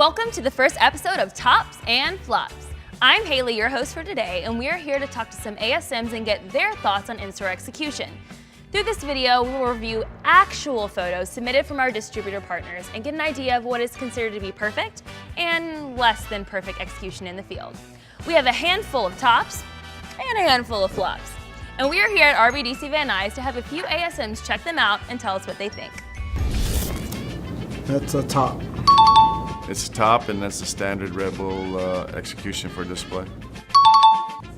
Welcome to the first episode of Tops and Flops. I'm Haley, your host for today, and we are here to talk to some ASMs and get their thoughts on in-store execution. Through this video, we will review actual photos submitted from our distributor partners and get an idea of what is considered to be perfect and less than perfect execution in the field. We have a handful of tops and a handful of flops. And we are here at RBDC Van Nuys to have a few ASMs check them out and tell us what they think. That's a top. It's a top, and that's the standard Red Bull execution for display.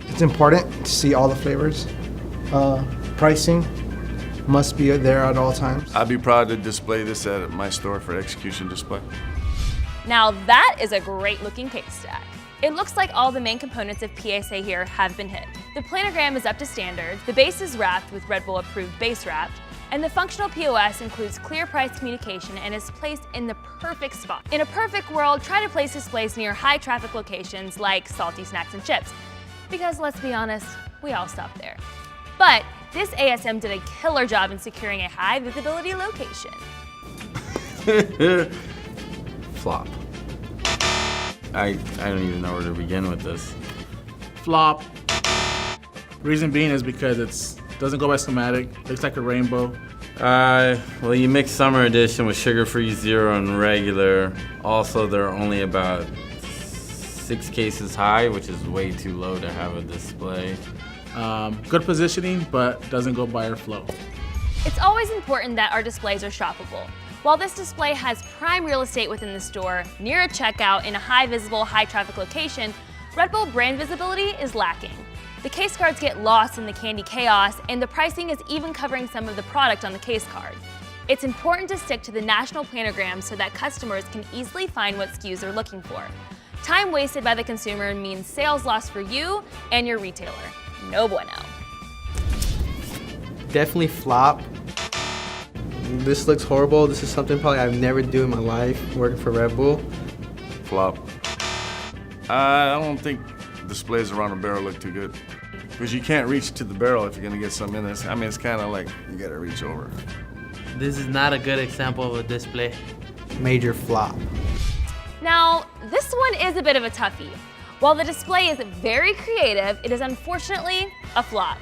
It's important to see all the flavors. Pricing must be there at all times. I'd be proud to display this at my store for execution display. Now that is a great looking case stack. It looks like all the main components of PSA here have been hit. The planogram is up to standard, the base is wrapped with Red Bull approved base wrapped, and the functional POS includes clear price communication and is placed in the perfect spot. In a perfect world, try to place displays near high traffic locations like salty snacks and chips. Because let's be honest, we all stop there. But this ASM did a killer job in securing a high visibility location. Flop. I don't even know where to begin with this. Flop. Reason being is because it doesn't go by schematic, looks like a rainbow. Well, you mix summer edition with sugar-free zero and regular. Also, they're only about 6 cases high, which is way too low to have a display. Good positioning, but doesn't go by our flow. It's always important that our displays are shoppable. While this display has prime real estate within the store, near a checkout in a high visible, high traffic location, Red Bull brand visibility is lacking. The case cards get lost in the candy chaos, and the pricing is even covering some of the product on the case card. It's important to stick to the national planogram so that customers can easily find what SKUs they're looking for. Time wasted by the consumer means sales lost for you and your retailer. No bueno. Definitely flop. This looks horrible. This is something probably I've never do in my life, working for Red Bull. Flop. I don't think displays around the barrel look too good. Because you can't reach to the barrel if you're gonna get some in this. I mean, it's kind of like you gotta reach over. This is not a good example of a display. Major flop. Now, this one is a bit of a toughie. While the display is very creative, it is unfortunately a flop.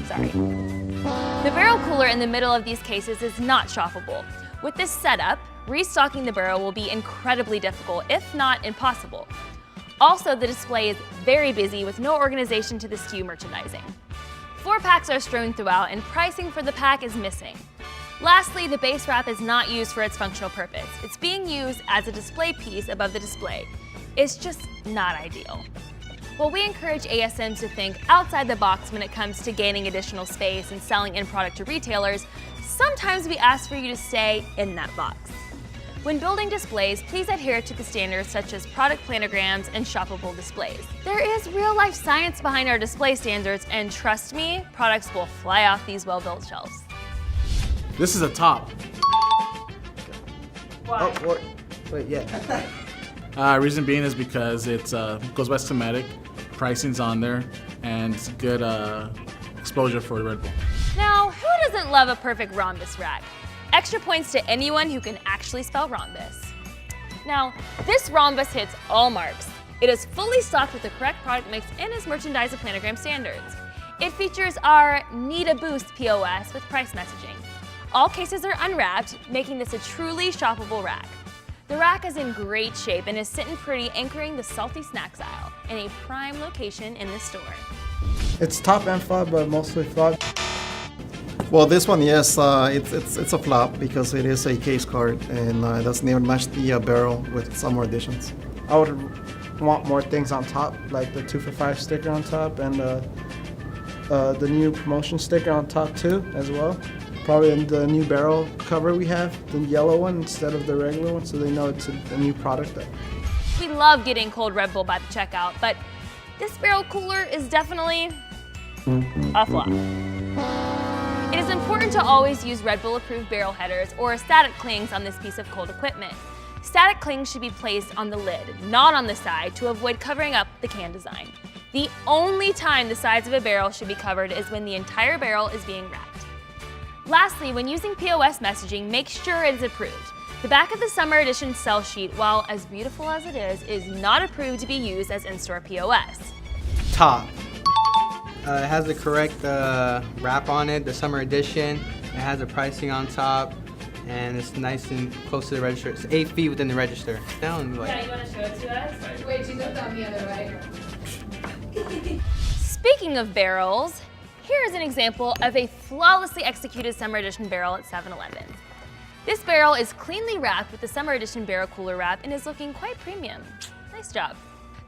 Sorry. The barrel cooler in the middle of these cases is not shoppable. With this setup, restocking the barrel will be incredibly difficult, if not impossible. Also, the display is very busy with no organization to the SKU merchandising. 4 packs are strewn throughout and pricing for the pack is missing. Lastly, the base wrap is not used for its functional purpose. It's being used as a display piece above the display. It's just not ideal. While we encourage ASMs to think outside the box when it comes to gaining additional space and selling in product to retailers, sometimes we ask for you to stay in that box. When building displays, please adhere to the standards such as product planograms and shoppable displays. There is real-life science behind our display standards, and trust me, products will fly off these well-built shelves. This is a top. Why? Oh, wait, yeah. Reason being is because it goes by schematic, pricing's on there, and it's good exposure for Red Bull. Now, who doesn't love a perfect rhombus rack? Extra points to anyone who can actually spell rhombus. Now, this rhombus hits all marks. It is fully stocked with the correct product mix and is merchandised to planogram standards. It features our Need a Boost POS with price messaging. All cases are unwrapped, making this a truly shoppable rack. The rack is in great shape and is sitting pretty, anchoring the salty snacks aisle in a prime location in the store. It's top and flop, but mostly flop. Well, this one, yes, it's a flop because it is a case card and it doesn't even match the barrel with some more additions. I would want more things on top, like the 2 for $5 sticker on top and the new promotion sticker on top too, as well. Probably in the new barrel cover we have, the yellow one instead of the regular one, so they know it's a new product. We love getting cold Red Bull by the checkout, but this barrel cooler is definitely a flop. It is important to always use Red Bull approved barrel headers or static clings on this piece of cold equipment. Static clings should be placed on the lid, not on the side, to avoid covering up the can design. The only time the sides of a barrel should be covered is when the entire barrel is being wrapped. Lastly, when using POS messaging, make sure it is approved. The back of the summer edition sell sheet, while as beautiful as it is not approved to be used as in-store POS. Top. It has the correct wrap on it, the summer edition. It has the pricing on top, and it's nice and close to the register. It's 8 feet within the register. Down like. You want to show it to us? Wait, she looked on the other way. Speaking of barrels, here is an example of a flawlessly executed summer edition barrel at 7-Eleven. This barrel is cleanly wrapped with the summer edition barrel cooler wrap and is looking quite premium. Nice job.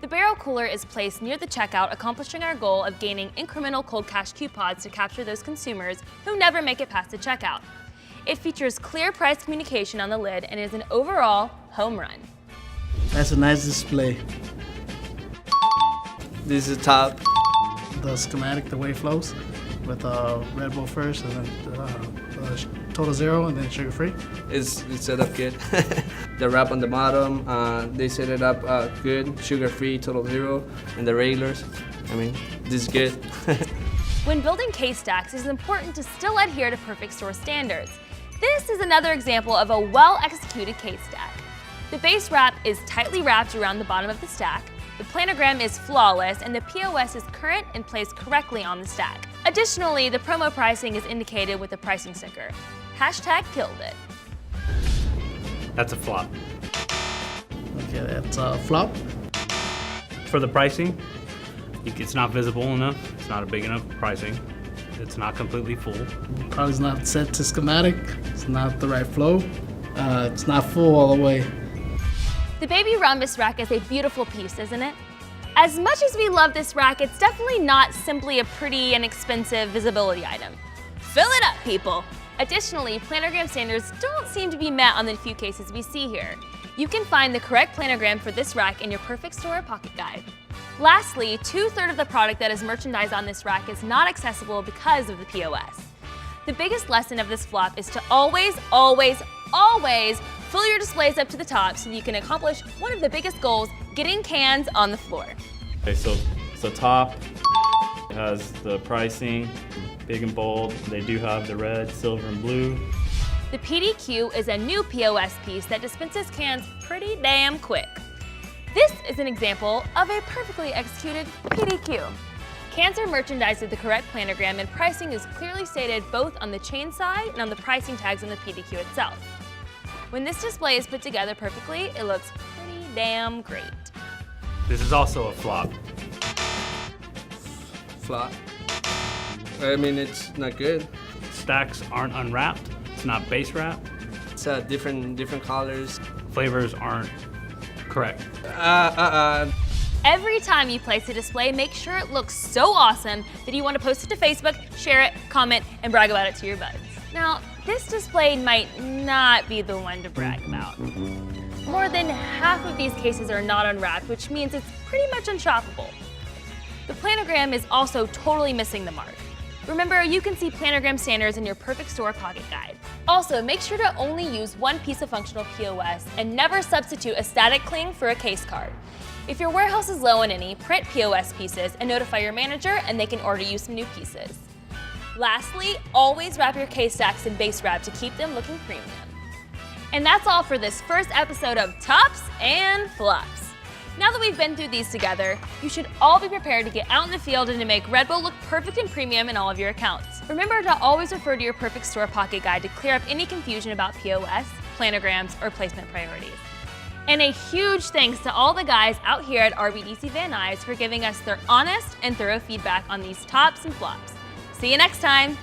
The barrel cooler is placed near the checkout, accomplishing our goal of gaining incremental cold cash coupons to capture those consumers who never make it past the checkout. It features clear price communication on the lid and is an overall home run. That's a nice display. This is top. The schematic, the way it flows, with Red Bull first, and then Total Zero, and then sugar free. It's set up good. The wrap on the bottom, they set it up good, sugar free, Total Zero, and the regulars. I mean, this is good. When building case stacks, it is important to still adhere to perfect store standards. This is another example of a well-executed case stack. The base wrap is tightly wrapped around the bottom of the stack, the planogram is flawless, and the POS is current and placed correctly on the stack. Additionally, the promo pricing is indicated with a pricing sticker. Hashtag killed it. That's a flop. Okay, that's a flop. For the pricing, it's not visible enough. It's not a big enough pricing. It's not completely full. Probably not set to schematic. It's not the right flow. It's not full all the way. The baby rhombus rack is a beautiful piece, isn't it? As much as we love this rack, it's definitely not simply a pretty and expensive visibility item. Fill it up, people! Additionally, planogram standards don't seem to be met on the few cases we see here. You can find the correct planogram for this rack in your Perfect Store pocket guide. Lastly, 2/3 of the product that is merchandised on this rack is not accessible because of the POS. The biggest lesson of this flop is to always, always, always fill your displays up to the top so you can accomplish one of the biggest goals, getting cans on the floor. Okay, so top has the pricing, big and bold. They do have the red, silver, and blue. The PDQ is a new POS piece that dispenses cans pretty damn quick. This is an example of a perfectly executed PDQ. Cans are merchandised with the correct planogram, and pricing is clearly stated both on the chain side and on the pricing tags on the PDQ itself. When this display is put together perfectly, it looks pretty damn great. This is also a flop. Flop. I mean, it's not good. Stacks aren't unwrapped. It's not base wrapped. It's different colors. Flavors aren't correct. Every time you place a display, make sure it looks so awesome that you want to post it to Facebook, share it, comment, and brag about it to your buds. Now, this display might not be the one to brag about. More than half of these cases are not unwrapped, which means it's pretty much unshoppable. The planogram is also totally missing the mark. Remember, you can see planogram standards in your Perfect Store pocket guide. Also, make sure to only use one piece of functional POS and never substitute a static cling for a case card. If your warehouse is low on any, print POS pieces and notify your manager, and they can order you some new pieces. Lastly, always wrap your case stacks in base wrap to keep them looking premium. And that's all for this first episode of Tops and Flops. Now that we've been through these together, you should all be prepared to get out in the field and to make Red Bull look perfect and premium in all of your accounts. Remember to always refer to your Perfect Store pocket guide to clear up any confusion about POS, planograms, or placement priorities. And a huge thanks to all the guys out here at RBDC Van Nuys for giving us their honest and thorough feedback on these tops and flops. See you next time.